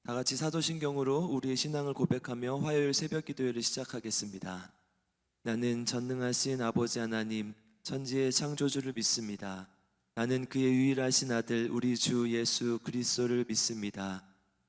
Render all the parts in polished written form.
다 같이 사도신경으로 우리의 신앙을 고백하며 화요일 새벽 기도회를 시작하겠습니다. 나는 전능하신 아버지 하나님, 천지의 창조주를 믿습니다. 나는 그의 유일하신 아들 우리 주 예수 그리스도를 믿습니다.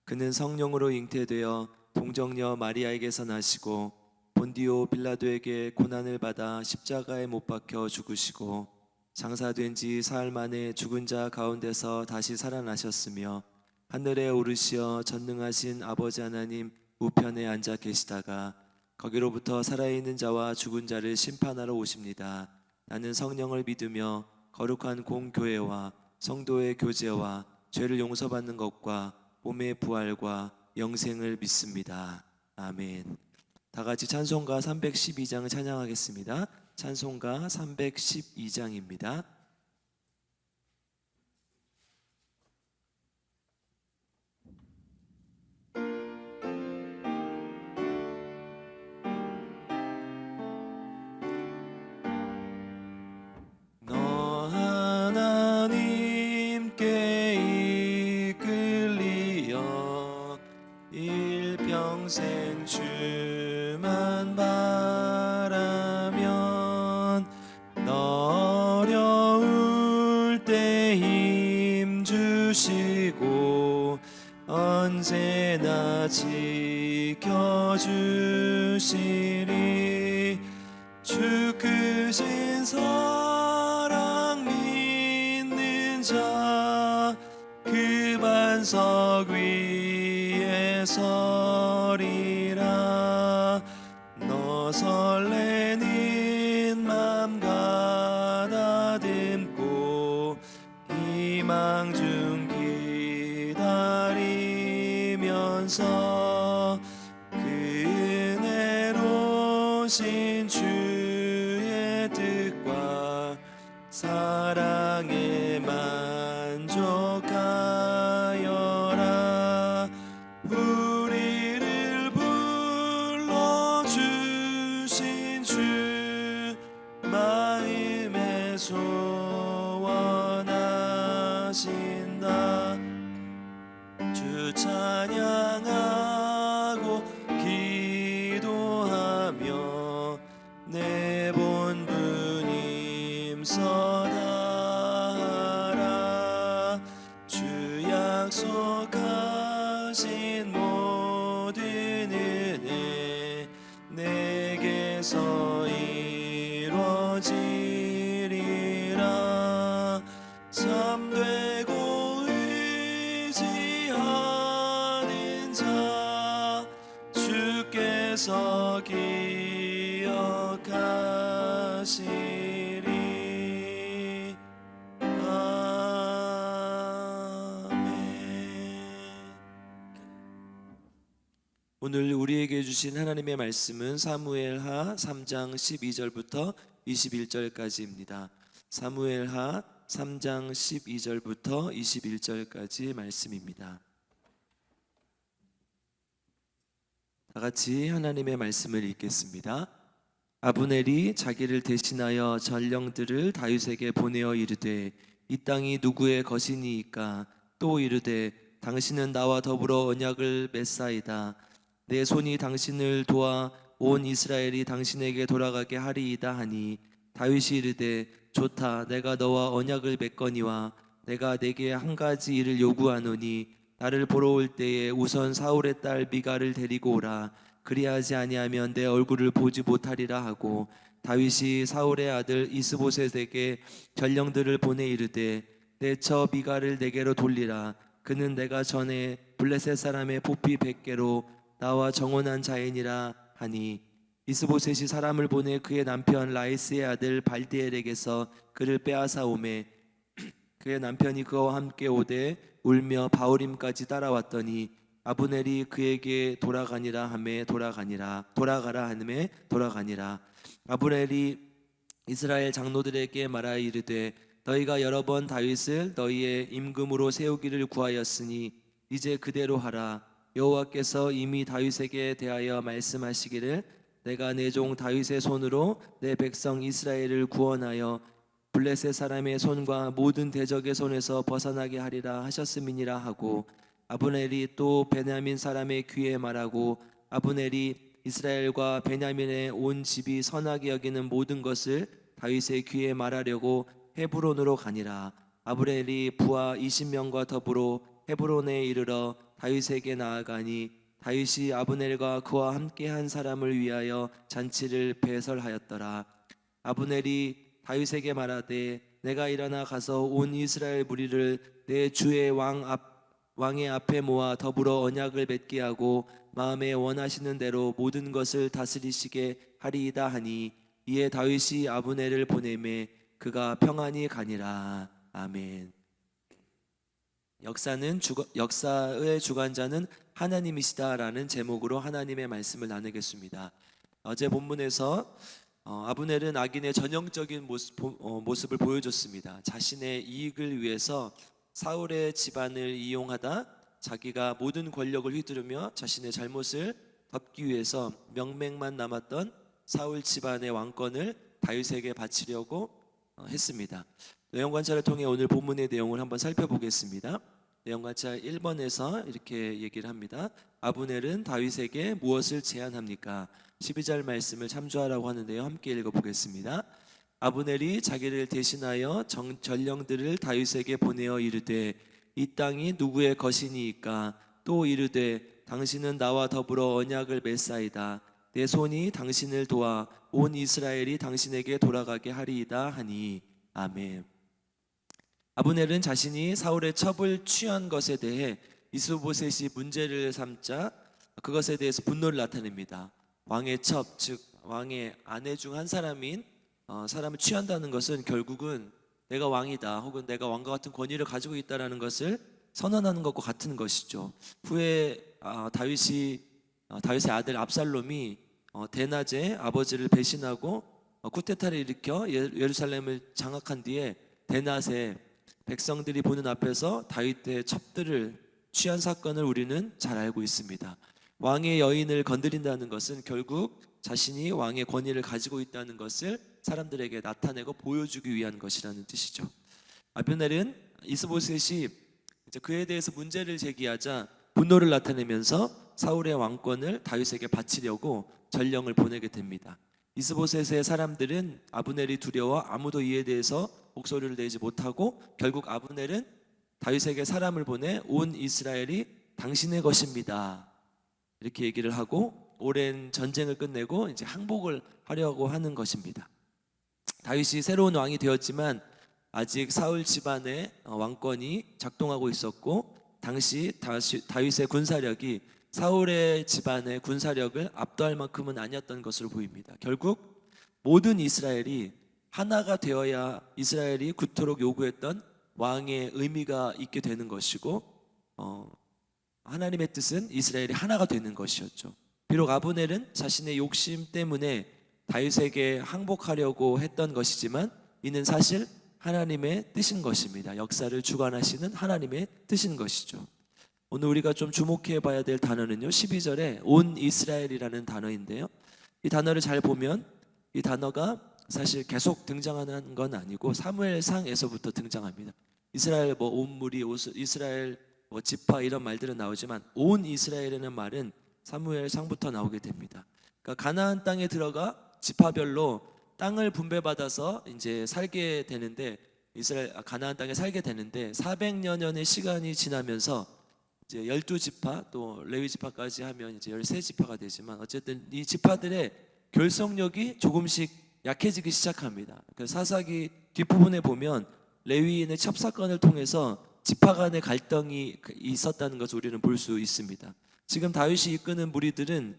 그는 성령으로 잉태되어 동정녀 마리아에게서 나시고 본디오 빌라도에게 고난을 받아 십자가에 못 박혀 죽으시고 장사된 지 사흘 만에 죽은 자 가운데서 다시 살아나셨으며 하늘에 오르시어 전능하신 아버지 하나님 우편에 앉아 계시다가 거기로부터 살아있는 자와 죽은 자를 심판하러 오십니다. 나는 성령을 믿으며 거룩한 공교회와 성도의 교제와 죄를 용서받는 것과 몸의 부활과 영생을 믿습니다. 아멘. 다 같이 찬송가 312장 찬양하겠습니다. 찬송가 312장입니다. 너 하나님께 이끌리어 일평생 주만 바라면 너 어려울 때 힘 주시고 언제나 지켜주시리. 주 크신 사랑 믿는 자 그 반석 위에 서리라. 너 설레는 맘 가다듬고 희망 중 기다리면서 그 은혜로우신 주의 뜻과 사랑에 만족하여라. 우리를 불러주신 주 마음에 소원하신다. 주 찬양하고 기도하며 내 본분 힘써다하라. 주 약속하신 모든 은혜 내게서 이루어지리라. 참되고 의지하는 자 주께서 기억하시리. 아멘. 오늘 우리에게 주신 하나님의 말씀은 사무엘하 3장 12절부터 21절까지입니다. 사무엘하 3장 12절부터 21절까지 말씀입니다. 다 같이 하나님의 말씀을 읽겠습니다. 아브넬이 자기를 대신하여 전령들을 다윗에게 보내어 이르되 이 땅이 누구의 것이니이까? 또 이르되 당신은 나와 더불어 언약을 맺사이다. 내 손이 당신을 도와 온 이스라엘이 당신에게 돌아가게 하리이다 하니 다윗이 이르되 좋다. 내가 너와 언약을 맺거니와 내가 내게 한 가지 일을 요구하노니 나를 보러 올 때에 우선 사울의 딸 미갈을 데리고 오라. 그리하지 아니하면 내 얼굴을 보지 못하리라 하고 다윗이 사울의 아들 이스보셋에게 전령들을 보내 이르되 내 처 미갈을 내게로 돌리라. 그는 내가 전에 블레셋 사람의 보피 100개로 나와 정혼한 자이니라 하니 이스보셋이 사람을 보내 그의 남편 라이스의 아들 발디엘에게서 그를 빼앗아 오매 그의 남편이 그와 함께 오되 울며 바울임까지 따라왔더니 아브넬이 그에게 돌아가라 하매 돌아가니라. 아브넬이 이스라엘 장로들에게 말하여 이르되 너희가 여러 번 다윗을 너희의 임금으로 세우기를 구하였으니 이제 그대로 하라. 여호와께서 이미 다윗에게 대하여 말씀하시기를 내가 내 종 다윗의 손으로 내 백성 이스라엘을 구원하여 블레셋 사람의 손과 모든 대적의 손에서 벗어나게 하리라 하셨음이니라 하고 아브넬이 또 베냐민 사람의 귀에 말하고 아브넬이 이스라엘과 베냐민의 온 집이 선하게 여기는 모든 것을 다윗의 귀에 말하려고 헤브론으로 가니라. 아브넬이 부하 20명과 더불어 헤브론에 이르러 다윗에게 나아가니 다윗이 아브넬과 그와 함께한 사람을 위하여 잔치를 배설하였더라. 아브넬이 다윗에게 말하되 내가 일어나 가서 온 이스라엘 무리를 내 주의 왕의 앞에 모아 더불어 언약을 맺게 하고 마음에 원하시는 대로 모든 것을 다스리시게 하리이다 하니 이에 다윗이 아브넬을 보내매 그가 평안히 가니라. 아멘. 역사의 주관자는 하나님이시다라는 제목으로 하나님의 말씀을 나누겠습니다. 어제 본문에서 아브넬은 악인의 전형적인 모습을 보여줬습니다. 자신의 이익을 위해서 사울의 집안을 이용하다 자기가 모든 권력을 휘두르며 자신의 잘못을 덮기 위해서 명맥만 남았던 사울 집안의 왕권을 다윗에게 바치려고 했습니다. 내용 관찰을 통해 오늘 본문의 내용을 한번 살펴보겠습니다. 내용 관찰 1번에서 이렇게 얘기를 합니다. 아브넬은 다윗에게 무엇을 제안합니까? 12절 말씀을 참조하라고 하는데요. 함께 읽어보겠습니다. 아브넬이 자기를 대신하여 전령들을 다윗에게 보내어 이르되 이 땅이 누구의 것이니이까? 또 이르되 당신은 나와 더불어 언약을 맺사이다. 내 손이 당신을 도와 온 이스라엘이 당신에게 돌아가게 하리이다 하니. 아멘. 아브넬은 자신이 사울의 첩을 취한 것에 대해 이스보셋이 문제를 삼자 그것에 대해서 분노를 나타냅니다. 왕의 첩, 즉 왕의 아내 중 한 사람인 사람을 취한다는 것은 결국은 내가 왕이다 혹은 내가 왕과 같은 권위를 가지고 있다라는 것을 선언하는 것과 같은 것이죠. 후에 다윗의 아들 압살롬이 대낮에 아버지를 배신하고 쿠데타를 일으켜 예루살렘을 장악한 뒤에 대낮에 백성들이 보는 앞에서 다윗의 첩들을 취한 사건을 우리는 잘 알고 있습니다. 왕의 여인을 건드린다는 것은 결국 자신이 왕의 권위를 가지고 있다는 것을 사람들에게 나타내고 보여주기 위한 것이라는 뜻이죠. 아브넬은 이스보셋이 이제 그에 대해서 문제를 제기하자 분노를 나타내면서 사울의 왕권을 다윗에게 바치려고 전령을 보내게 됩니다. 이스보셋의 사람들은 아브넬이 두려워 아무도 이에 대해서 목소리를 내지 못하고 결국 아브넬은 다윗에게 사람을 보내 온 이스라엘이 당신의 것입니다 이렇게 얘기를 하고 오랜 전쟁을 끝내고 이제 항복을 하려고 하는 것입니다. 다윗이 새로운 왕이 되었지만 아직 사울 집안의 왕권이 작동하고 있었고 당시 다윗의 군사력이 사울의 집안의 군사력을 압도할 만큼은 아니었던 것으로 보입니다. 결국 모든 이스라엘이 하나가 되어야 이스라엘이 그토록 요구했던 왕의 의미가 있게 되는 것이고 하나님의 뜻은 이스라엘이 하나가 되는 것이었죠. 비록 아브넬은 자신의 욕심 때문에 다윗에게 항복하려고 했던 것이지만 이는 사실 하나님의 뜻인 것입니다. 역사를 주관하시는 하나님의 뜻인 것이죠. 오늘 우리가 좀 주목해 봐야 될 단어는요 12절에 온 이스라엘이라는 단어인데요, 이 단어를 잘 보면 이 단어가 사실 계속 등장하는 건 아니고 사무엘상에서부터 등장합니다. 이스라엘 온 무리, 이스라엘 지파 이런 말들은 나오지만 온 이스라엘이라는 말은 사무엘상부터 나오게 됩니다. 그러니까 가나안 땅에 들어가 지파별로 땅을 분배받아서 이제 살게 되는데 가나안 땅에 살게 되는데 400여 년의 시간이 지나면서 이제 12지파 또 레위 지파까지 하면 이제 13지파가 되지만 어쨌든 이 지파들의 결속력이 조금씩 약해지기 시작합니다. 그 사사기 뒷부분에 보면 레위인의 첩사건을 통해서 지파 간의 갈등이 있었다는 것을 우리는 볼 수 있습니다. 지금 다윗이 이끄는 무리들은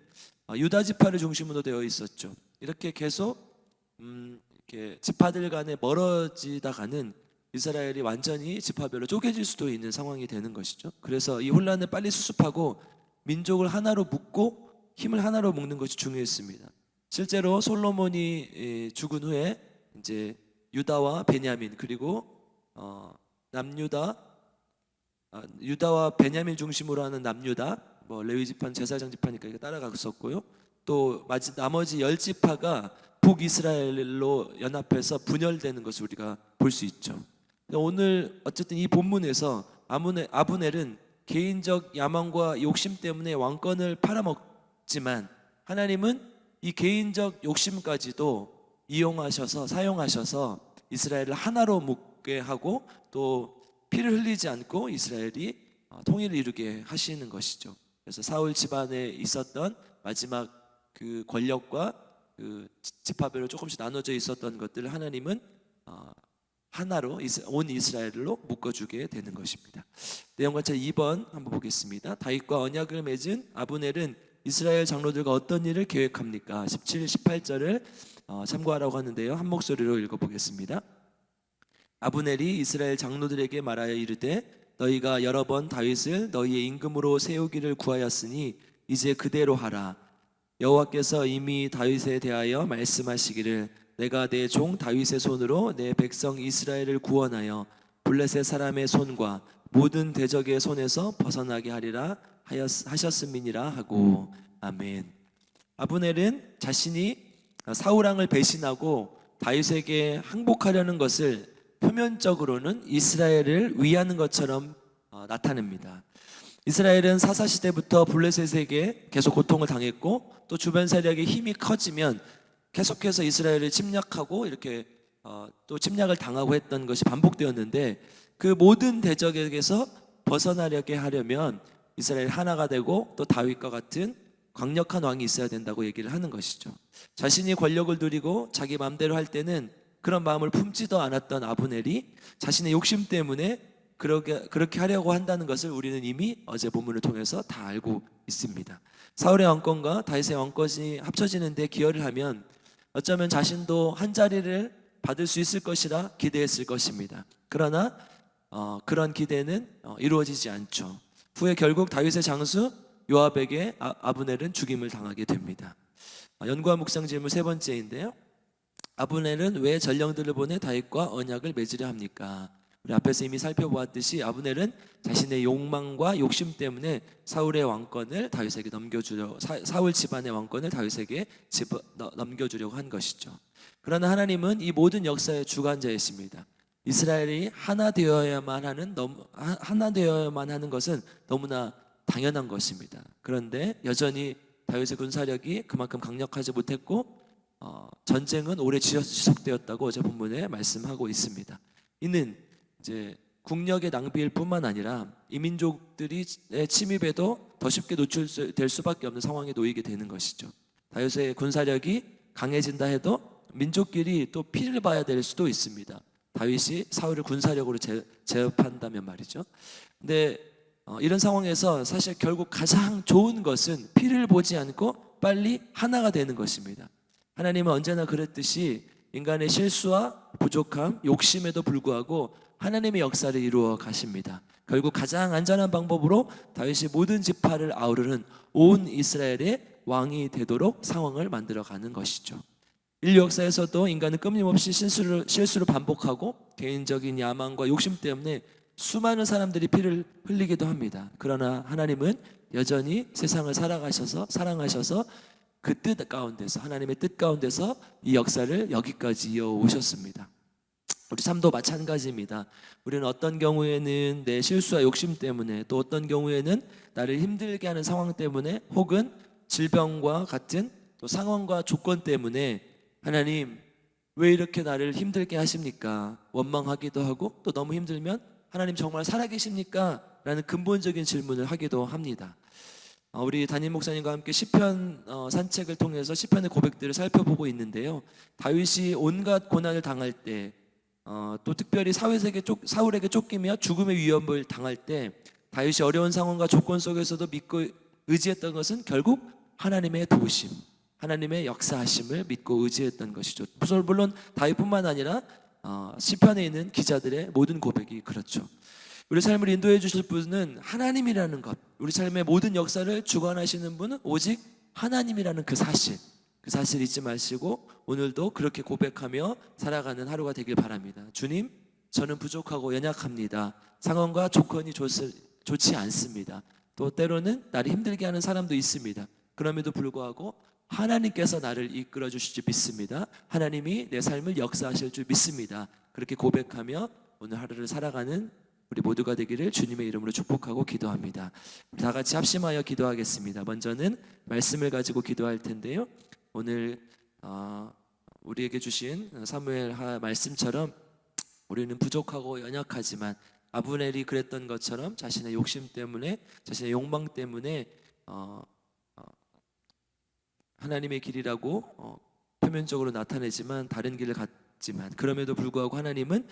유다 지파를 중심으로 되어 있었죠. 이렇게 계속 이렇게 지파들 간에 멀어지다가는 이스라엘이 완전히 지파별로 쪼개질 수도 있는 상황이 되는 것이죠. 그래서 이 혼란을 빨리 수습하고 민족을 하나로 묶고 힘을 하나로 묶는 것이 중요했습니다. 실제로 솔로몬이 죽은 후에 이제 유다와 베냐민 그리고 유다와 베냐민 중심으로 하는 남유다, 레위 지파는 제사장 지파니까 이거 따라갔었고요. 또 나머지 10지파가 북이스라엘로 연합해서 분열되는 것을 우리가 볼 수 있죠. 오늘 어쨌든 이 본문에서 아브넬은 개인적 야망과 욕심 때문에 왕권을 팔아먹지만 하나님은 이 개인적 욕심까지도 이용하셔서 사용하셔서 이스라엘을 하나로 묶게 하고 또 피를 흘리지 않고 이스라엘이 통일을 이루게 하시는 것이죠. 그래서 사울 집안에 있었던 마지막 그 권력과 그 지파별로 조금씩 나눠져 있었던 것들을 하나님은 하나로 온 이스라엘로 묶어주게 되는 것입니다. 내용과 2번 한번 보겠습니다. 다윗과 언약을 맺은 아브넬은 이스라엘 장로들과 어떤 일을 계획합니까? 17, 18절을 참고하라고 하는데요. 한 목소리로 읽어보겠습니다. 아브넬이 이스라엘 장로들에게 말하여 이르되 너희가 여러 번 다윗을 너희의 임금으로 세우기를 구하였으니 이제 그대로 하라. 여호와께서 이미 다윗에 대하여 말씀하시기를 내가 내 종 다윗의 손으로 내 백성 이스라엘을 구원하여 블레셋 사람의 손과 모든 대적의 손에서 벗어나게 하리라 하셨음이니라 하고. 아멘. 아브넬은 자신이 사울 왕을 배신하고 다윗에게 항복하려는 것을 표면적으로는 이스라엘을 위하는 것처럼 나타냅니다. 이스라엘은 사사시대부터 블레셋에게 계속 고통을 당했고 또 주변 세력의 힘이 커지면 계속해서 이스라엘을 침략하고 이렇게 또 침략을 당하고 했던 것이 반복되었는데 그 모든 대적에게서 벗어나려게 하려면 이스라엘 하나가 되고 또 다윗과 같은 강력한 왕이 있어야 된다고 얘기를 하는 것이죠. 자신이 권력을 누리고 자기 마음대로 할 때는 그런 마음을 품지도 않았던 아브넬이 자신의 욕심 때문에 그렇게 하려고 한다는 것을 우리는 이미 어제 본문을 통해서 다 알고 있습니다. 사울의 왕권과 다윗의 왕권이 합쳐지는데 기여를 하면 어쩌면 자신도 한 자리를 받을 수 있을 것이라 기대했을 것입니다. 그러나 그런 기대는 이루어지지 않죠. 후에 결국 다윗의 장수 요압에게 아브넬은 죽임을 당하게 됩니다. 연구와 묵상 질문 3번째인데요. 아브넬은 왜 전령들을 보내 다윗과 언약을 맺으려 합니까? 우리 앞에서 이미 살펴보았듯이 아브넬은 자신의 욕망과 욕심 때문에 사울의 왕권을 다윗에게 넘겨주려 사울 집안의 왕권을 다윗에게 넘겨주려고 한 것이죠. 그러나 하나님은 이 모든 역사의 주관자이십니다. 이스라엘이 하나 되어야만 하는 것은 너무나 당연한 것입니다. 그런데 여전히 다윗의 군사력이 그만큼 강력하지 못했고 전쟁은 오래 지속되었다고 어제 본문에 말씀하고 있습니다. 이는 이제 국력의 낭비일 뿐만 아니라 이민족들이 침입에도 더 쉽게 노출될 수밖에 없는 상황에 놓이게 되는 것이죠. 다윗의 군사력이 강해진다 해도 민족끼리 또 피를 봐야 될 수도 있습니다. 다윗이 사울을 군사력으로 제압한다면 말이죠. 근데 이런 상황에서 사실 결국 가장 좋은 것은 피를 보지 않고 빨리 하나가 되는 것입니다. 하나님은 언제나 그랬듯이 인간의 실수와 부족함, 욕심에도 불구하고 하나님의 역사를 이루어 가십니다. 결국 가장 안전한 방법으로 다윗이 모든 지파를 아우르는 온 이스라엘의 왕이 되도록 상황을 만들어가는 것이죠. 인류 역사에서도 인간은 끊임없이 실수를 반복하고 개인적인 야망과 욕심 때문에 수많은 사람들이 피를 흘리기도 합니다. 그러나 하나님은 여전히 세상을 사랑하셔서 그 뜻 가운데서, 하나님의 뜻 가운데서 이 역사를 여기까지 이어오셨습니다. 우리 삶도 마찬가지입니다. 우리는 어떤 경우에는 내 실수와 욕심 때문에, 또 어떤 경우에는 나를 힘들게 하는 상황 때문에, 혹은 질병과 같은 또 상황과 조건 때문에 하나님 왜 이렇게 나를 힘들게 하십니까? 원망하기도 하고, 또 너무 힘들면 하나님 정말 살아계십니까? 라는 근본적인 질문을 하기도 합니다. 우리 담임 목사님과 함께 시편 산책을 통해서 시편의 고백들을 살펴보고 있는데요. 다윗이 온갖 고난을 당할 때, 또 특별히 사울에게 쫓기며 죽음의 위협을 당할 때 다윗이 어려운 상황과 조건 속에서도 믿고 의지했던 것은 결국 하나님의 도우심, 하나님의 역사하심을 믿고 의지했던 것이죠. 물론 다윗뿐만 아니라 시편에 있는 기자들의 모든 고백이 그렇죠. 우리 삶을 인도해 주실 분은 하나님이라는 것, 우리 삶의 모든 역사를 주관하시는 분은 오직 하나님이라는 그 사실 잊지 마시고 오늘도 그렇게 고백하며 살아가는 하루가 되길 바랍니다. 주님, 저는 부족하고 연약합니다. 상황과 조건이 좋지 않습니다. 또 때로는 나를 힘들게 하는 사람도 있습니다. 그럼에도 불구하고 하나님께서 나를 이끌어 주실 줄 믿습니다. 하나님이 내 삶을 역사하실 줄 믿습니다. 그렇게 고백하며 오늘 하루를 살아가는 우리 모두가 되기를 주님의 이름으로 축복하고 기도합니다. 우리 다 같이 합심하여 기도하겠습니다. 먼저는 말씀을 가지고 기도할 텐데요. 오늘 우리에게 주신 사무엘 말씀처럼 우리는 부족하고 연약하지만 아브넬이 그랬던 것처럼 자신의 욕심 때문에, 자신의 욕망 때문에 하나님의 길이라고 표면적으로 나타내지만 다른 길을 갔지만, 그럼에도 불구하고 하나님은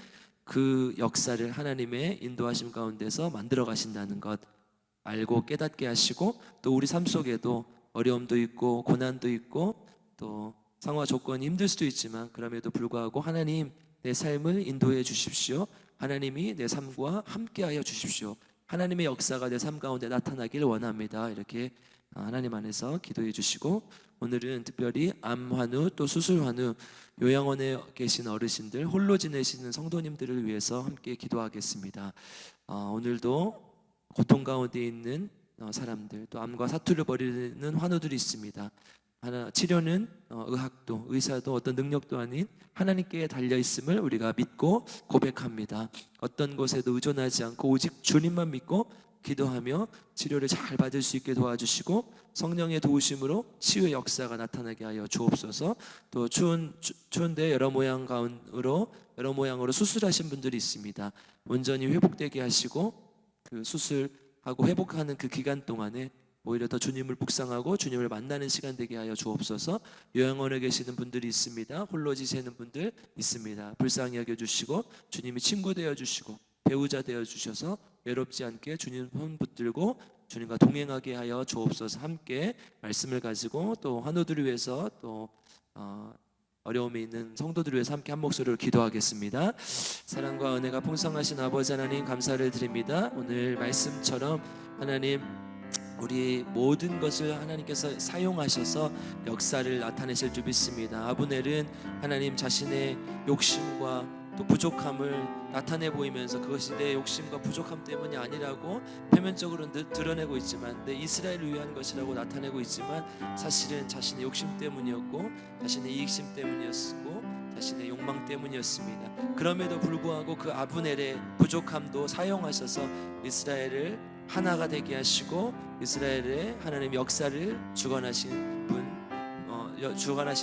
그 역사를 하나님의 인도하심 가운데서 만들어 가신다는 것 알고 깨닫게 하시고, 또 우리 삶 속에도 어려움도 있고 고난도 있고 또 상황 조건이 힘들 수도 있지만, 그럼에도 불구하고 하나님 내 삶을 인도해 주십시오. 하나님이 내 삶과 함께하여 주십시오. 하나님의 역사가 내 삶 가운데 나타나길 원합니다. 이렇게 하나님 안에서 기도해 주시고, 오늘은 특별히 암 환우 또 수술 환우 요양원에 계신 어르신들, 홀로 지내시는 성도님들을 위해서 함께 기도하겠습니다. 오늘도 고통 가운데 있는 사람들, 또 암과 사투를 벌이는 환우들이 있습니다. 치료는 의학도 의사도 어떤 능력도 아닌 하나님께 달려 있음을 우리가 믿고 고백합니다. 어떤 곳에도 의존하지 않고 오직 주님만 믿고 기도하며 치료를 잘 받을 수 있게 도와주시고, 성령의 도우심으로 치유의 역사가 나타나게 하여 주옵소서. 또 추운데 여러 모양으로 수술하신 분들이 있습니다. 온전히 회복되게 하시고, 그 수술하고 회복하는 그 기간 동안에 오히려 더 주님을 묵상하고 주님을 만나는 시간 되게 하여 주옵소서. 요양원에 계시는 분들이 있습니다. 홀로 지내는 분들 있습니다. 불쌍히 여겨주시고 주님이 친구 되어주시고 배우자 되어주셔서 외롭지 않게 주님 손 붙들고 주님과 동행하게 하여 주옵소서. 함께 말씀을 가지고 또 환우들을 위해서 또 어려움에 있는 성도들을 위해서 함께 한 목소리로 기도하겠습니다. 사랑과 은혜가 풍성하신 아버지 하나님, 감사를 드립니다. 오늘 말씀처럼 하나님, 우리 모든 것을 하나님께서 사용하셔서 역사를 나타내실 줄 믿습니다. 아브넬은 하나님 자신의 욕심과 또 부족함을 나타내 보이면서 그것이 내 욕심과 부족함 때문이 아니라고 표면적으로 드러내고 있지만, 내 이스라엘을 위한 것이라고 나타내고 있지만, 사실은 자신의 욕심 때문이었고 자신의 이익심 때문이었고 자신의 욕망 때문이었습니다. 그럼에도 불구하고 그 아브넬의 부족함도 사용하셔서 이스라엘을 하나가 되게 하시고 이스라엘의 하나님 역사를 주관하신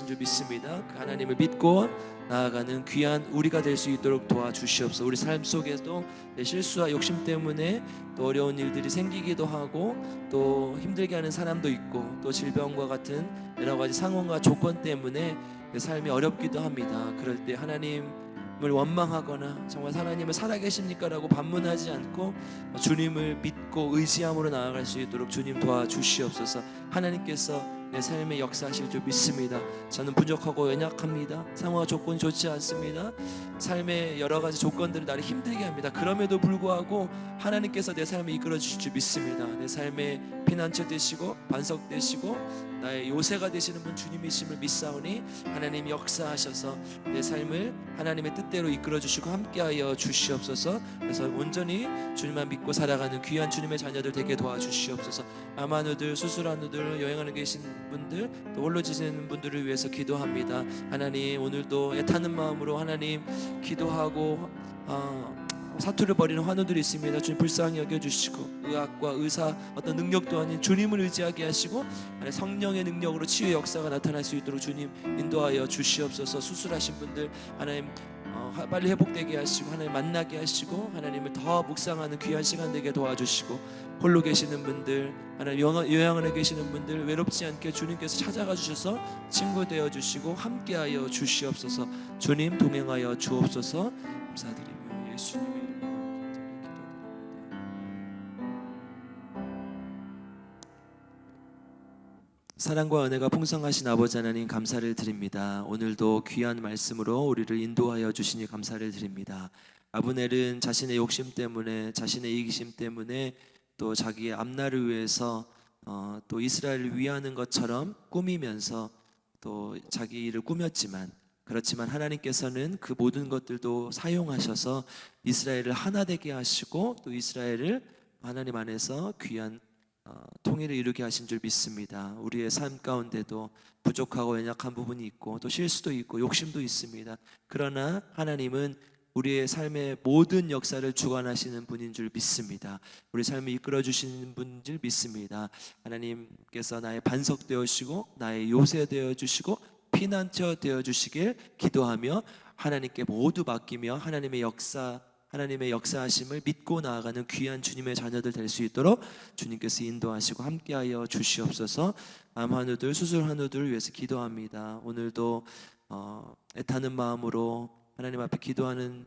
줄 믿습니다. 그 하나님을 믿고 나아가는 귀한 우리가 될 수 있도록 도와주시옵소서. 우리 삶 속에도 내 실수와 욕심 때문에 또 어려운 일들이 생기기도 하고 또 힘들게 하는 사람도 있고 또 질병과 같은 여러 가지 상황과 조건 때문에 내 삶이 어렵기도 합니다. 그럴 때 하나님을 원망하거나 정말 하나님을 살아계십니까? 라고 반문하지 않고 주님을 믿고 의지함으로 나아갈 수 있도록 주님 도와주시옵소서. 하나님께서 내 삶에 역사하실 줄 믿습니다. 저는 부족하고 연약합니다. 상황과 조건이 좋지 않습니다. 삶의 여러 가지 조건들이 나를 힘들게 합니다. 그럼에도 불구하고 하나님께서 내 삶을 이끌어 주실 줄 믿습니다. 내 삶의 피난처 되시고 반석 되시고 나의 요새가 되시는 분 주님이심을 믿사오니 하나님이 역사하셔서 내 삶을 하나님의 뜻대로 이끌어 주시고 함께하여 주시옵소서. 그래서 온전히 주님만 믿고 살아가는 귀한 주님의 자녀들 되게 도와주시옵소서. 암환우들, 수술환우들, 여행하는 계신 분들, 또 홀로 지내는 분들을 위해서 기도합니다. 하나님, 오늘도 애타는 마음으로 하나님 기도하고 사투를 벌이는 환우들이 있습니다. 주님 불쌍히 여겨주시고 의학과 의사 어떤 능력도 아닌 주님을 의지하게 하시고 성령의 능력으로 치유의 역사가 나타날 수 있도록 주님 인도하여 주시옵소서. 수술하신 분들 하나님 빨리 회복되게 하시고 하나님 만나게 하시고 하나님을 더 묵상하는 귀한 시간 되게 도와주시고, 홀로 계시는 분들 하나님 요양원에 계시는 분들 외롭지 않게 주님께서 찾아가 주셔서 친구 되어 주시고 함께하여 주시옵소서. 주님 동행하여 주옵소서. 감사드리며 예수님의 이름으로 간절히 기도드립니다. 사랑과 은혜가 풍성하신 아버지 하나님, 감사를 드립니다. 오늘도 귀한 말씀으로 우리를 인도하여 주시니 감사를 드립니다. 아브넬은 자신의 욕심 때문에 자신의 이기심 때문에 또 자기의 앞날을 위해서 또 이스라엘을 위하는 것처럼 꾸미면서 또 자기 일을 꾸몄지만, 그렇지만 하나님께서는 그 모든 것들도 사용하셔서 이스라엘을 하나 되게 하시고 또 이스라엘을 하나님 안에서 귀한 통일을 이루게 하신 줄 믿습니다. 우리의 삶 가운데도 부족하고 연약한 부분이 있고 또 실수도 있고 욕심도 있습니다. 그러나 하나님은 우리의 삶의 모든 역사를 주관하시는 분인 줄 믿습니다. 우리 삶을 이끌어 주시는 분인 줄 믿습니다. 하나님께서 나의 반석 되어 주시고 나의 요새 되어 주시고 피난처 되어 주시길 기도하며 하나님께 모두 맡기며 하나님의 역사하심을 믿고 나아가는 귀한 주님의 자녀들 될 수 있도록 주님께서 인도하시고 함께하여 주시옵소서. 암 환우들, 수술 환우들을 위해서 기도합니다. 오늘도 애타는 마음으로 하나님 앞에 기도하는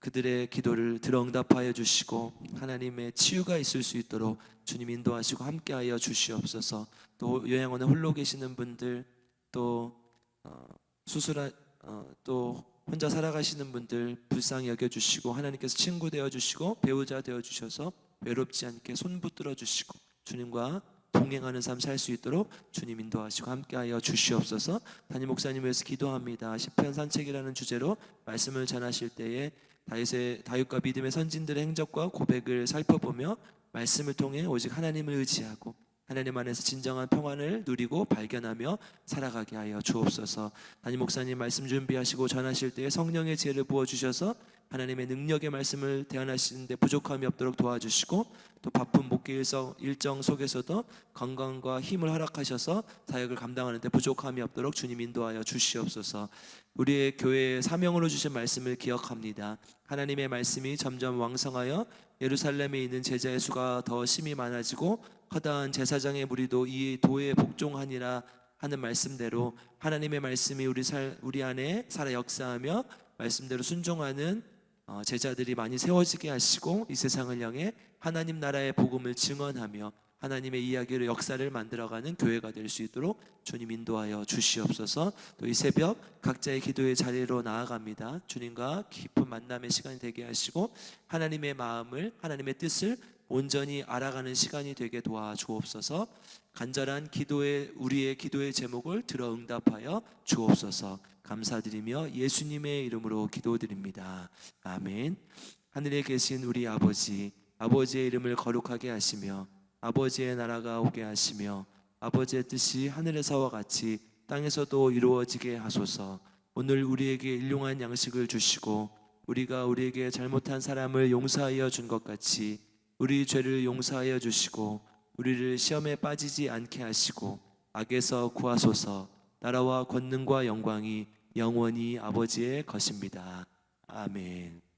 그들의 기도를 들어 응답하여 주시고 하나님의 치유가 있을 수 있도록 주님 인도하시고 함께하여 주시옵소서. 또 요양원에 홀로 계시는 분들, 또 또 혼자 살아가시는 분들 불쌍히 여겨주시고 하나님께서 친구 되어주시고 배우자 되어주셔서 외롭지 않게 손 붙들어 주시고 주님과 동행하는 삶 살 수 있도록 주님 인도하시고 함께하여 주시옵소서. 담임 목사님 위해서 기도합니다. 시편 산책이라는 주제로 말씀을 전하실 때에 다윗과 믿음의 선진들의 행적과 고백을 살펴보며 말씀을 통해 오직 하나님을 의지하고 하나님 안에서 진정한 평안을 누리고 발견하며 살아가게 하여 주옵소서. 담임 목사님 말씀 준비하시고 전하실 때에 성령의 지혜를 부어주셔서 하나님의 능력의 말씀을 대안하시는데 부족함이 없도록 도와주시고 또 바쁜 목회 일정 속에서도 건강과 힘을 허락하셔서 사역을 감당하는 데 부족함이 없도록 주님 인도하여 주시옵소서. 우리의 교회의 사명으로 주신 말씀을 기억합니다. 하나님의 말씀이 점점 왕성하여 예루살렘에 있는 제자의 수가 더 심히 많아지고 허다한 제사장의 무리도 이 도에 복종하니라 하는 말씀대로 하나님의 말씀이 우리 안에 살아 역사하며 말씀대로 순종하는 제자들이 많이 세워지게 하시고 이 세상을 향해 하나님 나라의 복음을 증언하며 하나님의 이야기로 역사를 만들어가는 교회가 될 수 있도록 주님 인도하여 주시옵소서. 또 이 새벽 각자의 기도의 자리로 나아갑니다. 주님과 깊은 만남의 시간이 되게 하시고 하나님의 마음을, 하나님의 뜻을 온전히 알아가는 시간이 되게 도와주옵소서. 간절한 우리의 기도의 제목을 들어 응답하여 주옵소서. 감사드리며 예수님의 이름으로 기도드립니다. 아멘. 하늘에 계신 우리 아버지의 이름을 거룩하게 하시며 아버지의 나라가 오게 하시며 아버지의 뜻이 하늘에서와 같이 땅에서도 이루어지게 하소서. 오늘 우리에게 일용할 양식을 주시고 우리가 우리에게 잘못한 사람을 용서하여 준 것 같이 우리 죄를 용서하여 주시고 우리를 시험에 빠지지 않게 하시고 악에서 구하소서. 나라와 권능과 영광이 영원히 아버지의 것입니다. 아멘.